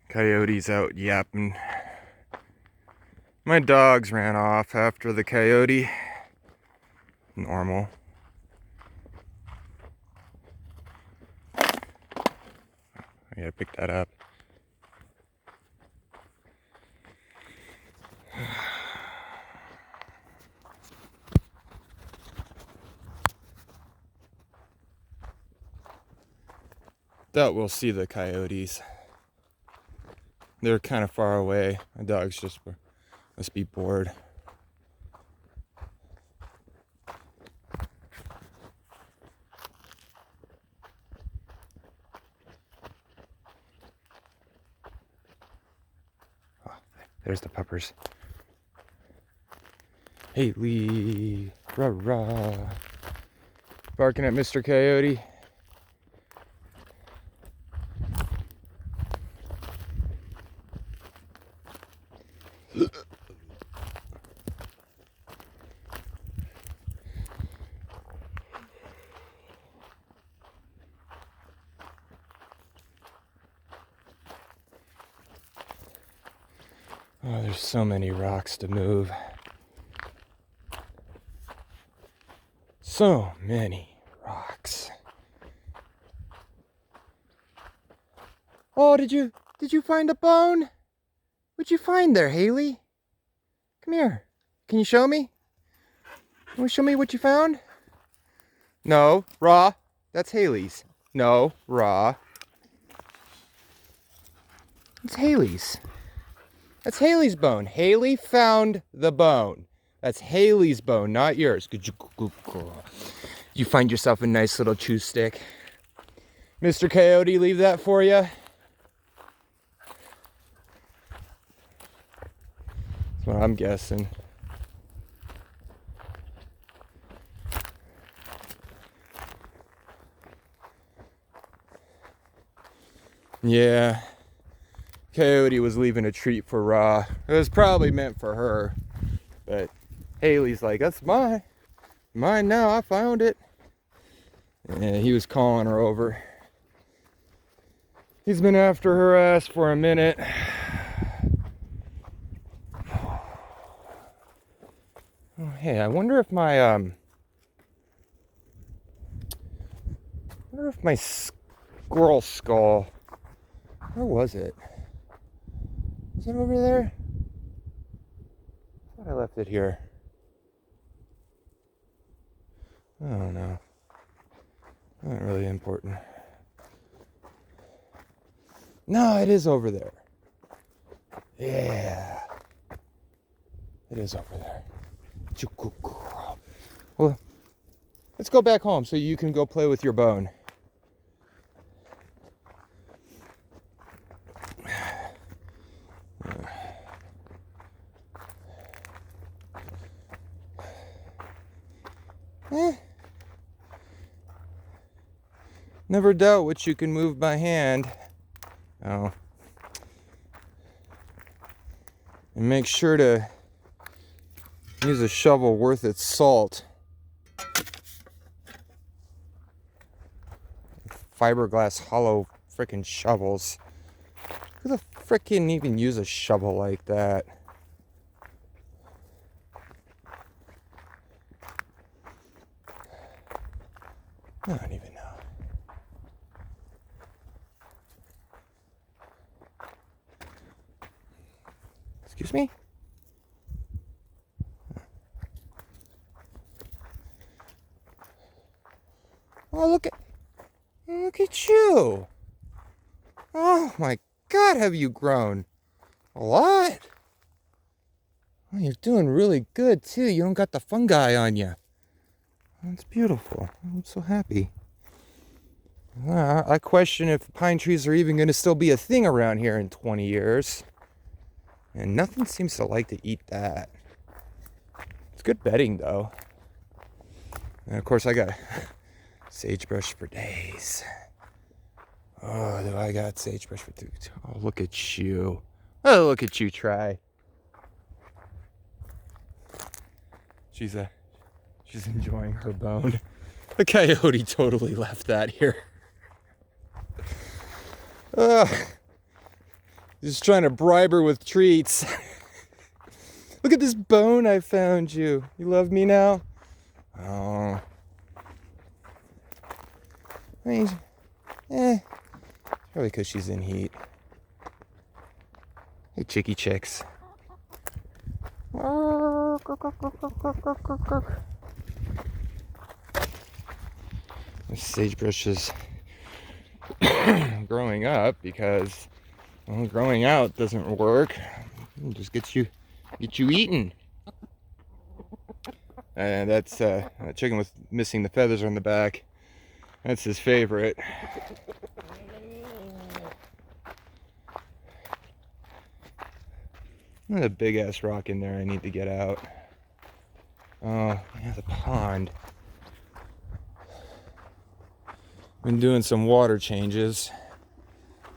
Coyote's out yapping. My dogs ran off after the coyote. Normal. I gotta pick that up. Doubt we'll see the coyotes. They're kind of far away. My dogs just must be bored. Oh, there's the puppers. Haley, rah rah, barking at Mr. Coyote. Oh, there's so many rocks to move. So many rocks. Oh, did you find a bone? What'd you find there, Haley? Come here. Can you show me? Can you show me what you found? No, raw. That's Haley's. No, raw. It's Haley's. That's Haley's bone. Haley found the bone. That's Haley's bone, not yours. You find yourself a nice little chew stick. Mr. Coyote, leave that for you. That's what I'm guessing. Yeah. Coyote was leaving a treat for Raw. It was probably meant for her. But Haley's like, that's mine. Mine now, I found it. And he was calling her over. He's been after her ass for a minute. Oh, hey, I wonder if my squirrel skull, where was it? Is it over there? I thought I left it here. I don't know. Not really important. No, it is over there. Yeah. It is over there. Well, let's go back home so you can go play with your bone. Never doubt what you can move by hand. Oh. And make sure to use a shovel worth its salt. Fiberglass hollow frickin' shovels. Who the frickin' even use a shovel like that? I don't even know. Excuse me? Oh, look at you. Oh my God, have you grown? A lot. Oh, you're doing really good too. You don't got the fungi on you. That's beautiful. I'm so happy. I question if pine trees are even going to still be a thing around here in 20 years. And nothing seems to like to eat that. It's good bedding though. And of course I got sagebrush for days. Oh, do I got sagebrush for days? Oh, look at you. Oh, look at you try. She's enjoying her bone. The coyote totally left that here. Just trying to bribe her with treats. Look at this bone I found you. You love me now? Oh. I mean, probably because she's in heat. Hey, chicky chicks. This sagebrush is growing up because, well, growing out doesn't work. It just get you eaten. And that's a chicken with missing the feathers on the back. That's his favorite. There's a big ass rock in there I need to get out. Oh, yeah, the pond. Been doing some water changes.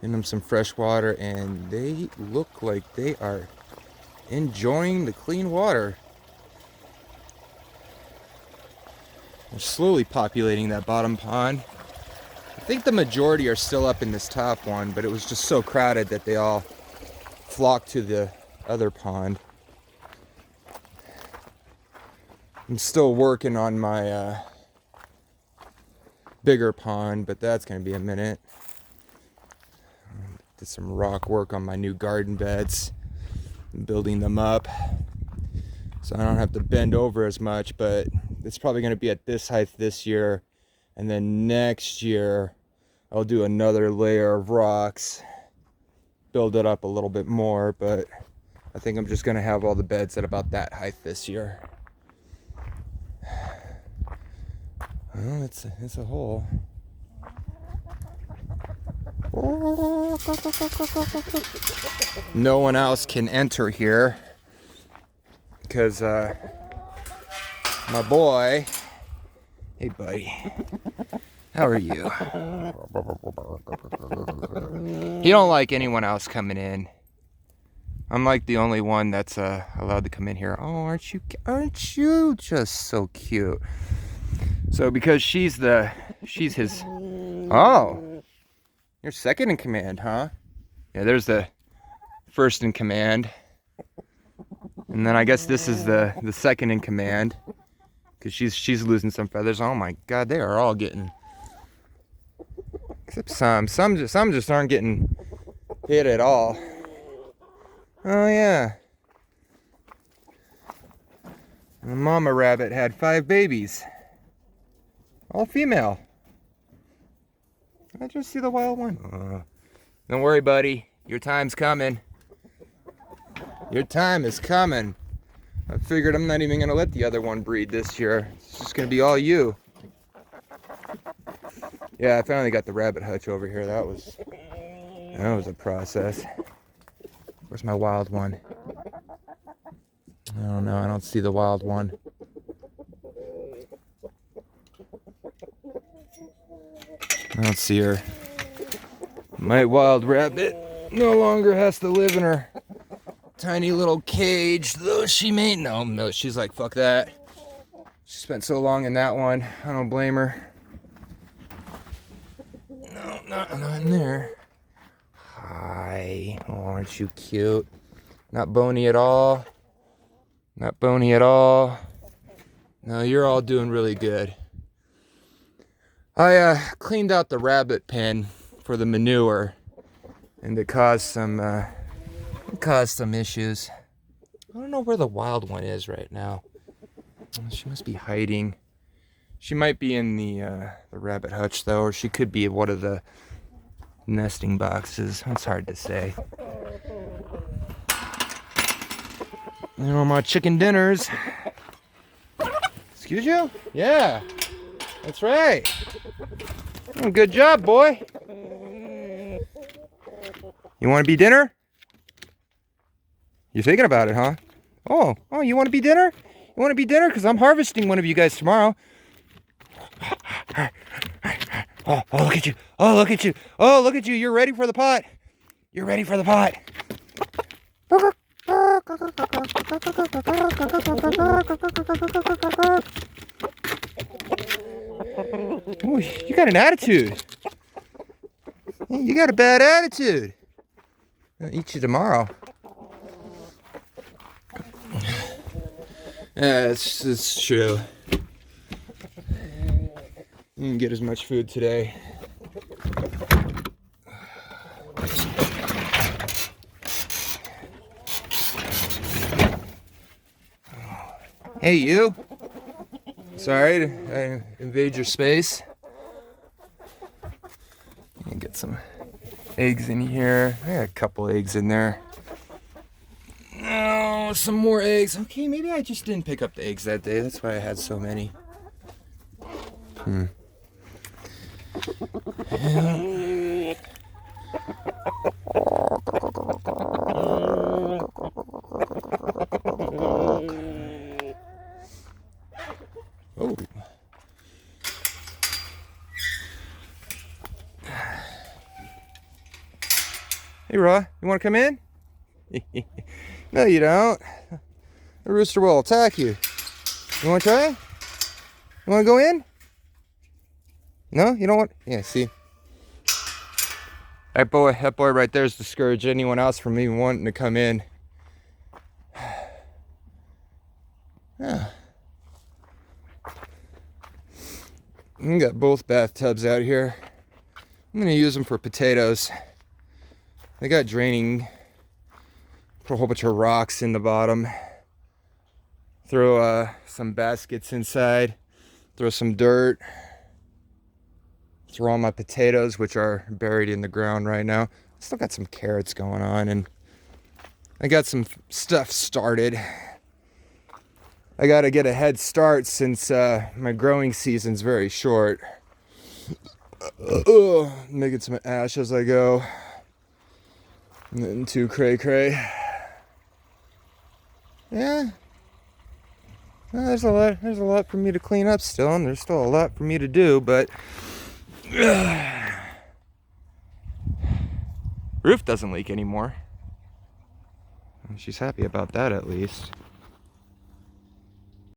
Giving them some fresh water, and they look like they are enjoying the clean water. They're slowly populating that bottom pond. I think the majority are still up in this top one, but it was just so crowded that they all flocked to the other pond. I'm still working on my bigger pond, but that's going to be a minute. Did some rock work on my new garden beds, building them up so I don't have to bend over as much, but it's probably going to be at this height this year, and then next year I'll do another layer of rocks, build it up a little bit more, but I think I'm just going to have all the beds at about that height this year. Well, it's a hole. No one else can enter here because my boy, hey buddy, how are you? He don't like anyone else coming in. I'm like the only one that's allowed to come in here. Oh, aren't you just so cute? So because she's his, oh, you're second in command, huh? Yeah, there's the first in command. And then I guess this is the second in command. Because she's losing some feathers. Oh my God, they are all getting, except some just aren't getting hit at all. Oh yeah. The mama rabbit had 5 babies. All female. I just see the wild one. Don't worry, buddy. Your time's coming. Your time is coming. I figured I'm not even going to let the other one breed this year. It's just going to be all you. Yeah, I finally got the rabbit hutch over here. That was a process. Where's my wild one? I don't know. I don't see the wild one. I don't see her. My wild rabbit no longer has to live in her tiny little cage, though she may. No, she's like, fuck that. She spent so long in that one. I don't blame her. No, not in there. Hi. Oh, aren't you cute? Not bony at all. Not bony at all. No, you're all doing really good. I cleaned out the rabbit pen for the manure, and it caused some issues. I don't know where the wild one is right now. She must be hiding. She might be in the rabbit hutch though, or she could be in one of the nesting boxes. It's hard to say. You know, my chicken dinners. Excuse you? Yeah, that's right. Oh, good job, boy. You want to be dinner? You're thinking about it, huh? Oh, you want to be dinner? You want to be dinner? Because I'm harvesting one of you guys tomorrow. Oh, look at you. Oh, look at you. Oh, look at you. You're ready for the pot. You're ready for the pot. Ooh, you got an attitude. You got a bad attitude. I'll eat you tomorrow. Yeah, it's true. You didn't get as much food today. Hey, you. Sorry to invade your space. Get some eggs in here. I got a couple eggs in there. Oh, some more eggs. Okay, maybe I just didn't pick up the eggs that day. That's why I had so many. Oh. Hey, Raw, you want to come in? No, you don't. The rooster will attack you. You want to try? You want to go in? No, you don't want? Yeah, see. That boy right there is discouraged anyone else from even wanting to come in. Yeah. We got both bathtubs out here. I'm gonna use them for potatoes. They got draining. Put a whole bunch of rocks in the bottom. Throw some baskets inside. Throw some dirt. Throw all my potatoes, which are buried in the ground right now. Still got some carrots going on, and I got some stuff started. I gotta get a head start since my growing season's very short. Making some ash as I go. Nothing too cray-cray. Yeah. Well, there's a lot for me to clean up still, and there's still a lot for me to do, but roof doesn't leak anymore. She's happy about that, at least.